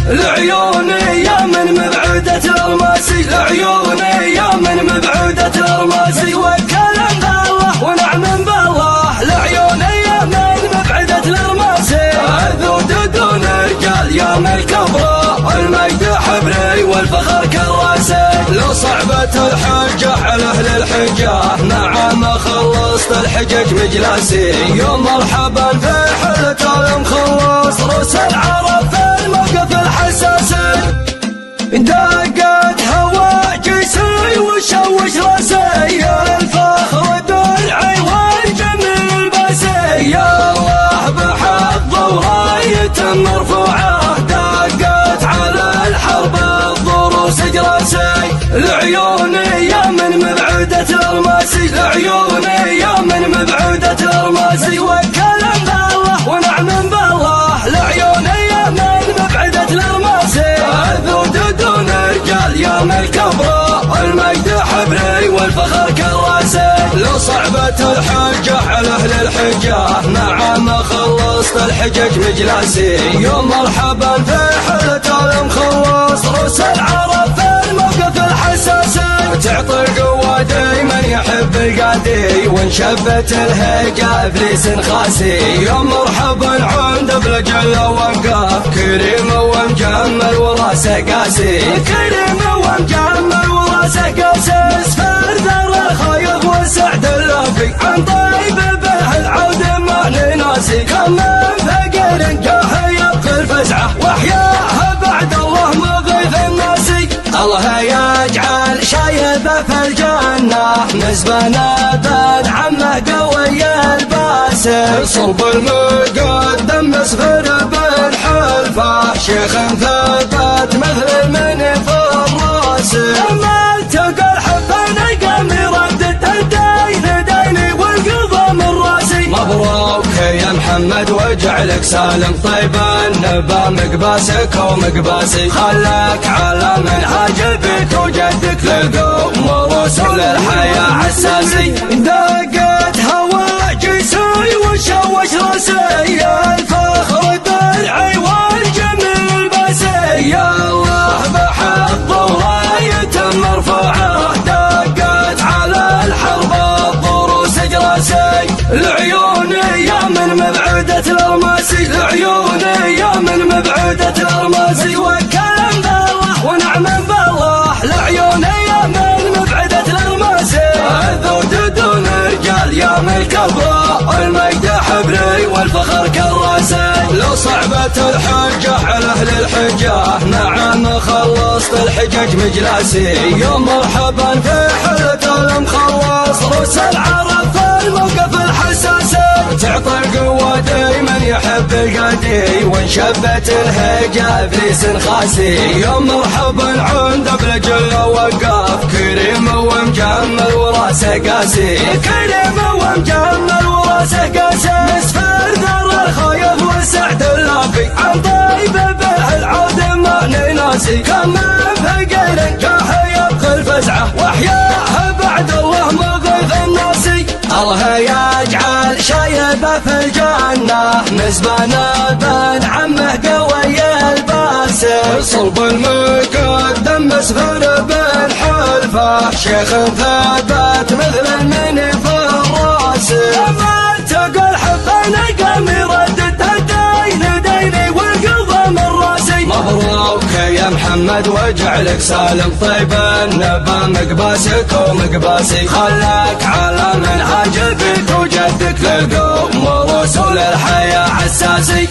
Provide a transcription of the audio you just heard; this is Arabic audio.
لعيوني يا من مبعودة الماسي، لعيوني يا من مبعودة الماسي، والكلام بالله ونعم بالله، لعيوني يا من مبعودة الماسي، عذود دون رجال يا من الكبرى، المجد حبري والفخر كراسي، لو صعبت الحجة على اهل الحجة مع ما خلصت الحجج مجلسي، يوم مرحبا في حلة المخلص، روس العرب في الموقف الحساسي، دقت هوا جيسي وشوش راسي، الفخر درعي والجميل باسي، يا الله بحظ وراية مرفوعة، دقت على الحرب الضروس جراسي، لعيوني يا من مبعودة الماسي، لعيوني يا من مبعودة الماسي، والكلام بالله ونعم بالله، لعيوني يا من مبعودة الماسي، عذود دون رجال يا من الكبرى، المجد حبري والفخر كراسي، لو صعبت الحجة على اهل الحجة مع ما خلصت الحجج مجلسي، يوم مرحبا في حلة المخلص، روس العرب في الموقف الحساسي، تعطي القوة دايما يحب القادي، وانشبت الهيجة ابليس خاسي، يوم مرحبا عند بلجل وانقاف، كريم ومجمل وراسه قاسي، كريم ومجمل وراسه قاسي، مسفر ذر الخيط والسعد اللافي، عن طيب به العود ما نناسي، كم من فقير جاه يبقي الفزعه، واحياها بعد الله مغيث الناسي، الله يجعل شايبه في الجنة، نسبنا بن عمه قوي الباسل، صلب المقدم مسفر بالحلفة، شيخ ثبت مثل المني في الراس، لما التقى الحفن قام ردت الدين ديني والقضى من راسي، مبروك يا محمد واجعلك سالم طيبا، نبا مقباسك ومقباسي، خلك على منهاج ابيك وجدك للقوم ورسول الحياة عساسي، دقت هوا جيسي وشوش راسي، الفخر درعي والجميل باسي، يا الله بحظ وراية مرفوعة، دقت على الحرب الضروس جراسي، لعيوني يا من مبعودة الماسي، لعيوني يا من مبعودة الماسي، والكلام بالله ونعم بالله، لعيوني يا من مبعودة الماسي، عذود دون رجال يا من الكبرى، المجد حبري والفخر كراسي، لو صعبت الحجة على اهل الحجة مع ما خلصت الحجج مجلسي، يوم مرحبا في حلة المخلص، روس العرب في الموقف الحساسي، تعطي القوة دايما يحب القادي، وانشبت الهيجة ابليس خاسي، يوم مرحبا عند بلجل وقاف، كريم ومجمل وراسه قاسي، كريم ومجمل وراسه قاسي، مسفر ذر الخيط والسعد اللافي، عن طيب به العود ما نناسي، كم من فقير جاه يبقي الفزعه، واحياها بعد الله مغيث الناسي، الله يجعل شايبه في الجنة، نسبنا بن عمه قوي الباسل، صلب المقدم مسفر بالحلفة، شيخ ثبت مثل المني في الراس، لما التقى الحفن قام ردت الدين ديني والقضى من راسي، مبروك يا محمد واجعلك سالم طيبا، نبا مقباسك ومقباسي، خلك على منهاج ابيك وجدك للقوم ورسول الحياة عساسي.